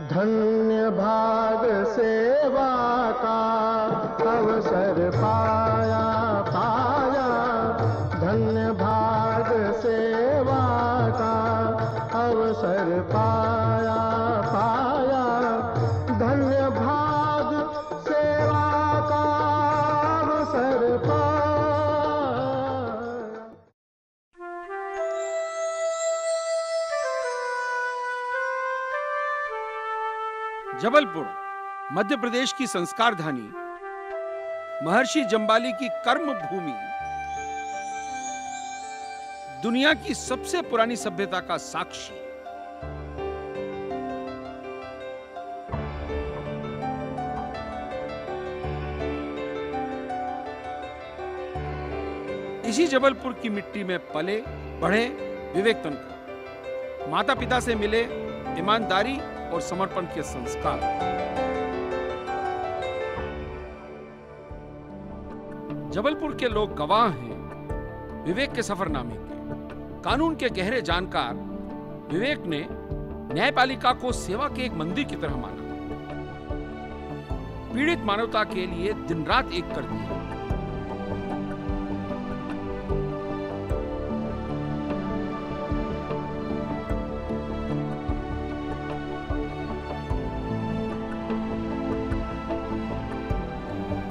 धन्य भाग सेवा का अवसर पाया पाया, धन्य भाग सेवा का अवसर पाया पाया, धन्य भाग सेवा का अवसर पाया। जबलपुर मध्य प्रदेश की संस्कार धानी, महर्षि जंबाली की कर्म भूमि, दुनिया की सबसे पुरानी सभ्यता का साक्षी। इसी जबलपुर की मिट्टी में पले बढ़े विवेक तन्खा, माता पिता से मिले ईमानदारी और समर्पण के संस्कार। जबलपुर के लोग गवाह हैं विवेक के सफरनामे के। कानून के गहरे जानकार विवेक ने न्यायपालिका को सेवा के एक मंदिर की तरह माना, पीड़ित मानवता के लिए दिन रात एक कर दिया।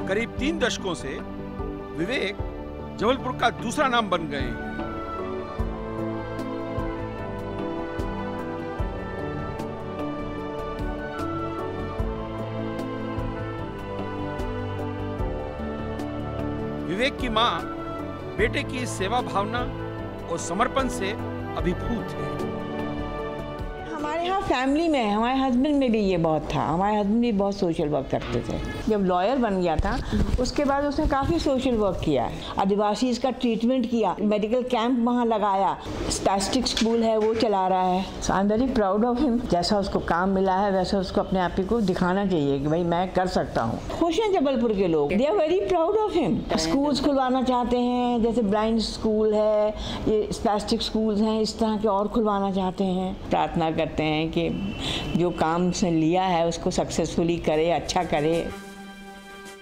करीब 3 दशकों से विवेक जबलपुर का दूसरा नाम बन गए हैं। विवेक की मां बेटे की सेवा भावना और समर्पण से अभिभूत है। हमारे यहाँ फैमिली में, हमारे हस्बैंड में भी ये बहुत था। हमारे हस्बैंड भी बहुत सोशल वर्क करते थे। जब लॉयर बन गया था उसके बाद उसने काफ़ी सोशल वर्क किया है। आदिवासी इसका ट्रीटमेंट किया, मेडिकल कैंप वहाँ लगाया, स्पैस्टिक स्कूल है वो चला रहा है। So I am very proud of him. जैसा उसको काम मिला है वैसा उसको अपने आप ही को दिखाना चाहिए कि भाई मैं कर सकता हूँ। खुश हैं जबलपुर के लोग, they are very proud of him. Schools खुलवाना चाहते हैं, जैसे ब्लाइंड स्कूल है, ये स्पैस्टिक स्कूल्स हैं, इस तरह के और खुलवाना चाहते हैं। प्रार्थना करते हैं कि जो काम उसने लिया है उसको सक्सेसफुली करे, अच्छा करे।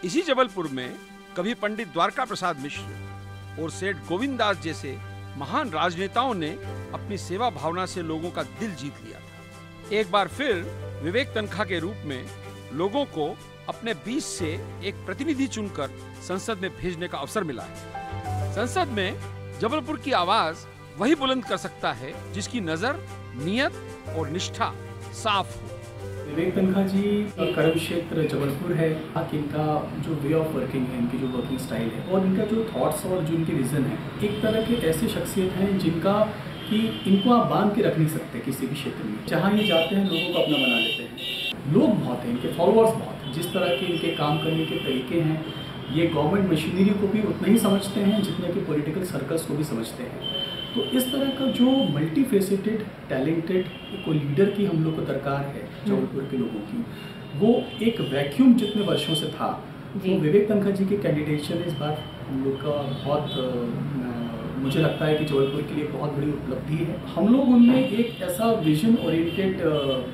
इसी जबलपुर में कभी पंडित द्वारका प्रसाद मिश्र और सेठ गोविंद दास जैसे महान राजनेताओं ने अपनी सेवा भावना से लोगों का दिल जीत लिया था। एक बार फिर विवेक तन्खा के रूप में लोगों को अपने बीच से एक प्रतिनिधि चुनकर संसद में भेजने का अवसर मिला है। संसद में जबलपुर की आवाज वही बुलंद कर सकता है जिसकी नजर, नियत और निष्ठा साफ हो। विवेक तन्खा जी का कर्म क्षेत्र जबलपुर है। इनका जो वे ऑफ वर्किंग है, इनकी जो वर्किंग स्टाइल है और इनका जो थॉट्स और जो इनके विजन है, एक तरह के ऐसे शख्सियत हैं जिनका कि इनको आप बांध के रख नहीं सकते किसी भी क्षेत्र में। जहाँ ये जाते हैं लोगों को अपना बना लेते हैं। लोग बहुत हैं, इनके फॉलोअर्स बहुत हैं। जिस तरह के इनके काम करने के तरीके हैं, ये गवर्नमेंट मशीनरी को भी उतना ही समझते हैं जितने कि पॉलिटिकल सर्कल्स को भी समझते हैं। तो इस तरह का जो मल्टी फेसेटेड टैलेंटेड कोई लीडर की हम लोग को दरकार है जबलपुर के लोगों की, वो एक वैक्यूम जितने वर्षों से था, वो विवेक तन्खा जी के कैंडिडेशन इस बार हम लोग का बहुत मुझे लगता है कि जबलपुर के लिए बहुत बड़ी उपलब्धि है। हम लोग उनमें एक ऐसा विजन ओरिएंटेड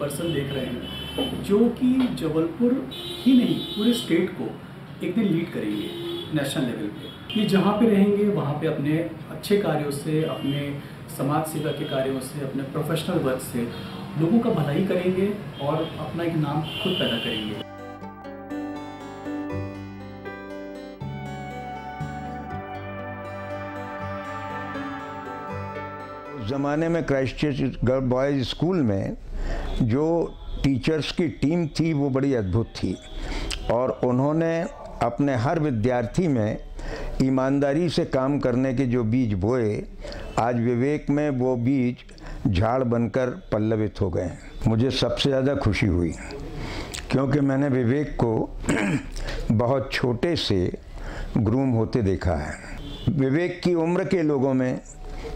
पर्सन देख रहे हैं जो कि जबलपुर ही नहीं पूरे स्टेट को एक दिन लीड करेंगे नेशनल लेवल पे। ये जहाँ पे रहेंगे वहाँ पे अपने अच्छे कार्यों से, अपने समाज सेवा के कार्यों से, अपने प्रोफेशनल वर्क से लोगों का भलाई करेंगे और अपना एक नाम खुद पैदा करेंगे। उस ज़माने में Christ church girl boys school में जो टीचर्स की टीम थी वो बड़ी अद्भुत थी और उन्होंने अपने हर विद्यार्थी में ईमानदारी से काम करने के जो बीज बोए, आज विवेक में वो बीज झाड़ बनकर पल्लवित हो गए। मुझे सबसे ज़्यादा खुशी हुई क्योंकि मैंने विवेक को बहुत छोटे से ग्रूम होते देखा है। विवेक की उम्र के लोगों में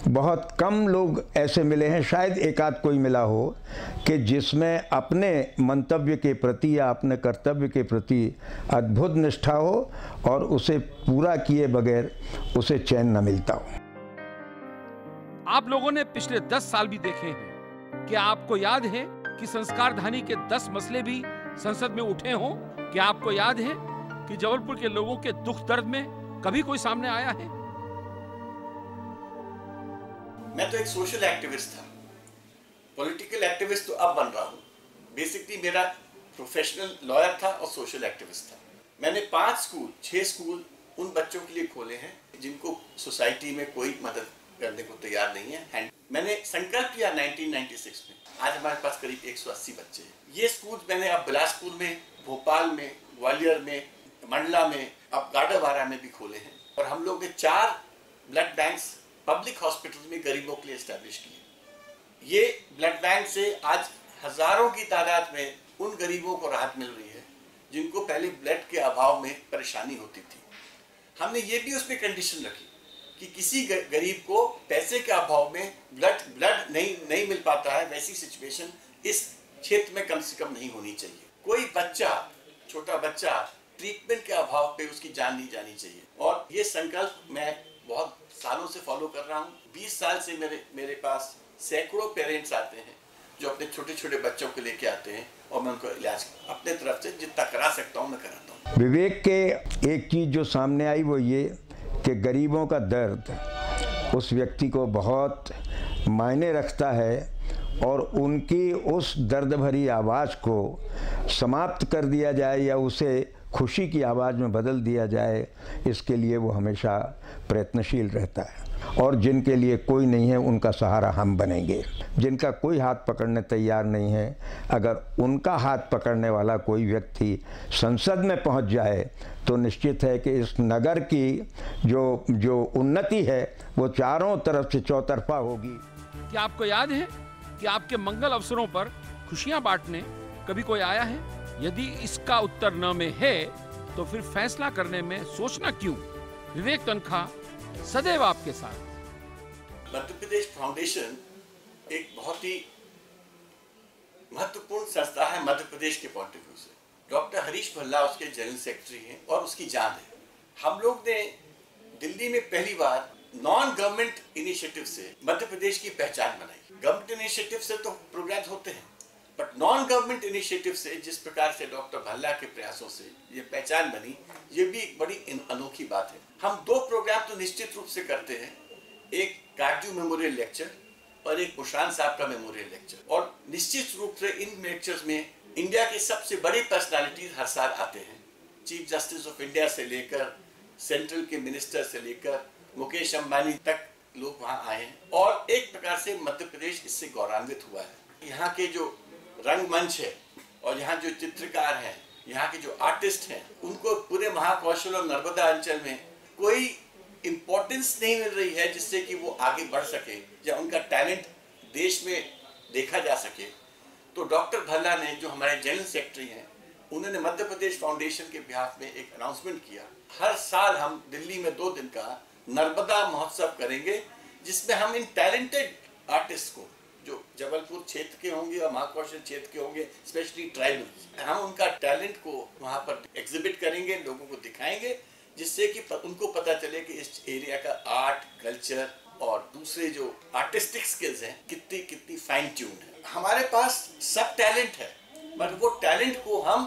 बहुत कम लोग ऐसे मिले हैं, शायद एक आध कोई मिला हो, कि जिसमें अपने मंतव्य के प्रति या अपने कर्तव्य के प्रति अद्भुत निष्ठा हो और उसे पूरा किए बगैर उसे चैन न मिलता हो। आप लोगों ने पिछले 10 साल भी देखे हैं। क्या आपको याद है कि संस्कारधानी के 10 मसले भी संसद में उठे हों? क्या आपको याद है कि जबलपुर के लोगों के दुख दर्द में कभी कोई सामने आया है? मैं तो एक सोशल एक्टिविस्ट था, पॉलिटिकल एक्टिविस्ट तो अब बन रहा हूँ। बेसिकली मेरा प्रोफेशनल लॉयर था और सोशल एक्टिविस्ट था। मैंने 6 स्कूल उन बच्चों के लिए खोले हैं जिनको सोसाइटी में कोई मदद करने को तैयार नहीं है। मैंने संकल्प किया 1996 में। आज हमारे पास करीब 180 बच्चे हैं। ये स्कूल मैंने अब बिलासपुर में, भोपाल में, ग्वालियर में, मंडला में, अब गाड़ावारा में भी खोले हैं। और हम लोग ने 4 ब्लड बैंक्स पब्लिक हॉस्पिटल में गरीबों के लिए एस्टैब्लिश किए। ये ब्लड बैंक से आज हजारों की तादाद में उन गरीबों को राहत मिल रही है जिनको पहले ब्लड के अभाव में परेशानी होती थी। हमने ये भी उसमें कंडीशन रखी कि किसी गरीब को पैसे के अभाव में ब्लड नहीं मिल पाता है, वैसी सिचुएशन इस क्षेत्र में कम से कम नहीं होनी चाहिए। कोई बच्चा, छोटा बच्चा ट्रीटमेंट के अभाव पे उसकी जान नहीं जानी चाहिए। और ये संकल्प मैं बहुत सालों से फॉलो कर रहा हूँ। 20 साल से मेरे पास सैकड़ों पेरेंट्स आते हैं जो अपने छोटे छोटे बच्चों को लेके आते हैं और मैं उनको इलाज अपने तरफ से जितना करा सकता हूँ मैं कराता हूँ। विवेक के एक चीज़ जो सामने आई वो ये कि गरीबों का दर्द उस व्यक्ति को बहुत मायने रखता है और उनकी उस दर्द भरी आवाज़ को समाप्त कर दिया जाए या उसे खुशी की आवाज़ में बदल दिया जाए, इसके लिए वो हमेशा प्रयत्नशील रहता है। और जिनके लिए कोई नहीं है उनका सहारा हम बनेंगे। जिनका कोई हाथ पकड़ने तैयार नहीं है, अगर उनका हाथ पकड़ने वाला कोई व्यक्ति संसद में पहुंच जाए तो निश्चित है कि इस नगर की जो उन्नति है वो चारों तरफ से चौतरफा होगी। क्या आपको याद है कि आपके मंगल अवसरों पर खुशियां बांटने कभी कोई आया है? यदि इसका उत्तर न में है तो फिर फैसला करने में सोचना क्यों? विवेक तनखा सदैव आपके साथ। मध्य प्रदेश फाउंडेशन एक बहुत ही महत्वपूर्ण संस्था है मध्य प्रदेश के पॉइंट ऑफ व्यू से। डॉक्टर हरीश भल्ला उसके जनरल सेक्रेटरी हैं और उसकी जान है। हम लोग ने दिल्ली में पहली बार नॉन गवर्नमेंट इनिशिएटिव से मध्य प्रदेश की पहचान बनाई। गवर्नमेंट इनिशिएटिव से तो प्रोग्राम्स होते हैं, बट नॉन गवर्नमेंट इनिशिएटिव से जिस प्रकार से डॉक्टर भल्ला के प्रयासों से ये पहचान बनी, ये भी एक बड़ी अनोखी बात है। हम 2 प्रोग्राम तो निश्चित रूप से करते हैं, एक काटजू मेमोरियल लेक्चर और एक कुशान साहब का मेमोरियल लेक्चर। और निश्चित रूप से इन लेक्चर्स में इंडिया के सबसे बड़ी पर्सनालिटीज हर साल आते हैं। चीफ जस्टिस ऑफ इंडिया से लेकर सेंट्रल के मिनिस्टर से लेकर मुकेश अंबानी तक लोग वहाँ आए हैं। और एक प्रकार से मध्य प्रदेश इससे गौरवान्वित हुआ है। यहाँ के जो रंगमंच है और यहाँ जो चित्रकार हैं, यहाँ के जो आर्टिस्ट हैं, उनको पूरे महाकौशल और नर्मदा अंचल में कोई इम्पोर्टेंस नहीं मिल रही है जिससे कि वो आगे बढ़ सके या उनका टैलेंट देश में देखा जा सके। तो डॉक्टर भल्ला ने, जो हमारे जनरल सेक्रेटरी हैं, उन्होंने मध्य प्रदेश फाउंडेशन के बिहाफ में एक अनाउंसमेंट किया। हर साल हम दिल्ली में 2 दिन का नर्मदा महोत्सव करेंगे जिसमें हम इन टैलेंटेड आर्टिस्ट को, जो जबलपुर क्षेत्र के होंगे और महाकौशल क्षेत्र के होंगे, स्पेशली ट्राइबल, हम उनका टैलेंट को वहाँ पर एग्जिबिट करेंगे, लोगों को दिखाएंगे, जिससे कि उनको पता चले कि इस एरिया का आर्ट, कल्चर और दूसरे जो आर्टिस्टिक स्किल्स हैं कितनी फाइन ट्यून है। हमारे पास सब टैलेंट है, पर वो टैलेंट को हम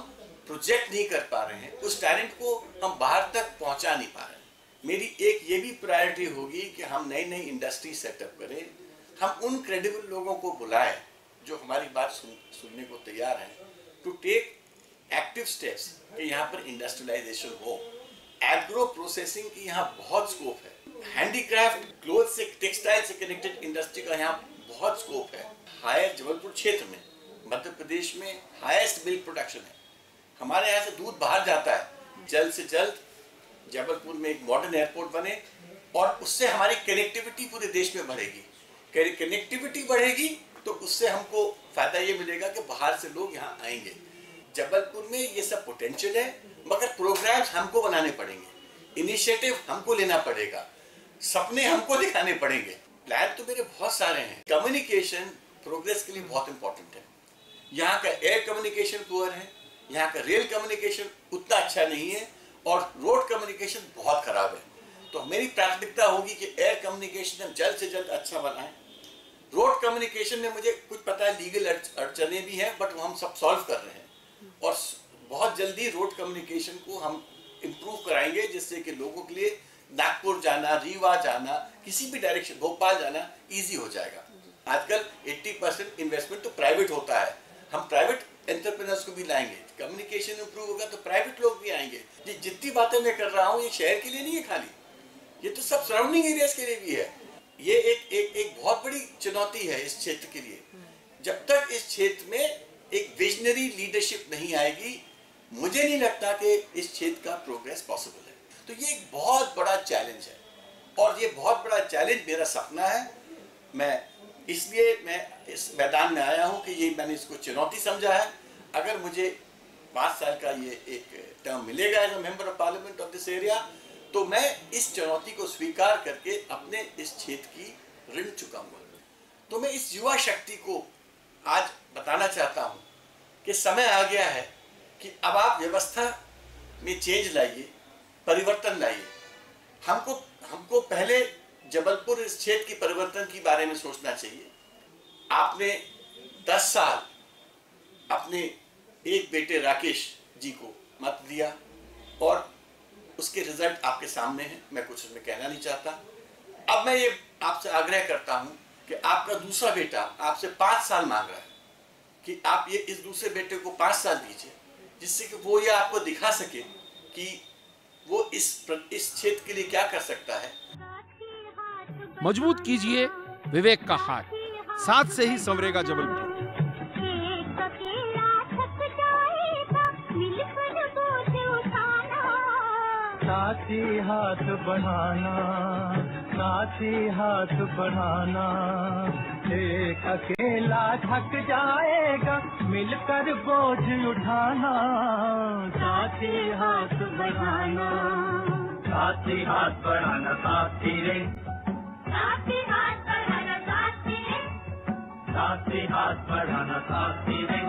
प्रोजेक्ट नहीं कर पा रहे हैं, उस टैलेंट को हम बाहर तक पहुंचा नहीं पा रहे हैं। मेरी एक ये भी प्रायोरिटी होगी कि हम नई इंडस्ट्री सेटअप करें, हम उन क्रेडिबल लोगों को बुलाएं जो हमारी बात सुनने को तैयार हैं, टू टेक एक्टिव स्टेप्स कि यहाँ पर इंडस्ट्रियलाइजेशन हो। एग्रो प्रोसेसिंग की यहाँ बहुत स्कोप है। हैंडीक्राफ्ट, क्लोथ से, टेक्सटाइल से कनेक्टेड इंडस्ट्री का यहाँ बहुत स्कोप है। हायर जबलपुर क्षेत्र में, मध्य प्रदेश में हाईएस्ट मिल्क प्रोडक्शन है। हमारे यहाँ से दूध बाहर जाता है। जल्द से जल्द जबलपुर में एक मॉडर्न एयरपोर्ट बने और उससे हमारी कनेक्टिविटी पूरे देश में बढ़ेगी। कनेक्टिविटी बढ़ेगी तो उससे हमको फायदा ये मिलेगा कि बाहर से लोग यहाँ आएंगे। जबलपुर में ये सब पोटेंशियल है, मगर प्रोग्राम्स हमको बनाने पड़ेंगे, इनिशिएटिव हमको लेना पड़ेगा, सपने हमको दिखाने पड़ेंगे। प्लान तो मेरे बहुत सारे हैं। कम्युनिकेशन प्रोग्रेस के लिए बहुत इंपॉर्टेंट है। यहाँ का एयर कम्युनिकेशन पुअर है, यहाँ का रेल कम्युनिकेशन उतना अच्छा नहीं है और रोड कम्युनिकेशन बहुत खराब है। तो मेरी प्राथमिकता होगी कि एयर कम्युनिकेशन हम जल्द से जल्द अच्छा बनाएं, रोड कम्युनिकेशन में मुझे कुछ पता है, लीगल अड़चने भी हैं, बट हम सब सॉल्व कर रहे हैं और बहुत जल्दी रोड कम्युनिकेशन को हम इम्प्रूव कराएंगे, जिससे कि लोगों के लिए नागपुर जाना, रीवा जाना, किसी भी डायरेक्शन, भोपाल जाना इजी हो जाएगा। आजकल 80% इन्वेस्टमेंट तो प्राइवेट होता है, हम प्राइवेट एंटरप्रेन्योर्स को भी लाएंगे, कम्युनिकेशन इंप्रूव होगा तो प्राइवेट लोग भी आएंगे। ये जितनी बातें मैं कर रहा हूँ ये शहर के लिए नहीं है खाली, ये तो सब सराउंडिंग एरियाज के लिए भी है। ये एक बहुत बड़ी चुनौती है इस क्षेत्र के लिए। जब तक इस क्षेत्र में एक विजनरी लीडरशिप नहीं आएगी, मुझे नहीं लगता कि इस क्षेत्र का प्रोग्रेस पॉसिबल है। तो ये एक बहुत बड़ा चैलेंज है और ये बहुत बड़ा चैलेंज मेरा सपना है। इसलिए मैं इस मैदान में आया हूँ कि ये मैंने इसको चुनौती समझा है। अगर मुझे 5 साल का ये एक टर्म मिलेगा as a member of parliament of this area, तो मैं इस चुनौती को स्वीकार करके अपने इस क्षेत्र की ऋण चुकाऊंगा। तो मैं इस युवा शक्ति को आज बताना चाहता हूँ कि समय आ गया है कि अब आप व्यवस्था में चेंज लाइए, परिवर्तन लाइए। हमको पहले जबलपुर इस क्षेत्र की परिवर्तन के बारे में सोचना चाहिए। आपने 10 साल अपने एक बेटे राकेश जी को मत दिया और उसके रिजल्ट आपके सामने हैं, मैं कुछ उसमें कहना नहीं चाहता। अब मैं ये आपसे आग्रह करता हूं कि आपका दूसरा बेटा आपसे 5 साल मांग रहा है कि आप ये इस दूसरे बेटे को 5 साल दीजिए, जिससे कि वो ये आपको दिखा सके कि वो इस क्षेत्र के लिए क्या कर सकता है। मजबूत कीजिए विवेक का हाथ, साथ से ही संवरेगा जबलपुर। साथी हाथ बढ़ाना, साथी हाथ बढ़ाना, एक अकेला थक जाएगा, मिलकर बोझ उठाना। साथी हाथ बढ़ाना, साथी हाथ बढ़ाना, साथी रे, साथी हाथ बढ़ाना, साथी रे, साथी हाथ बढ़ाना, साथी रे।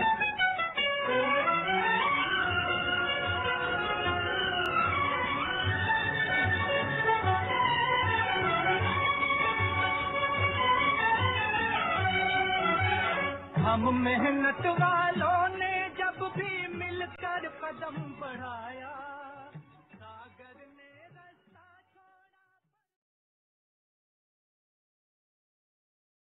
हम मेहनत वालों ने जब भी मिलकर कदम बढ़ाया।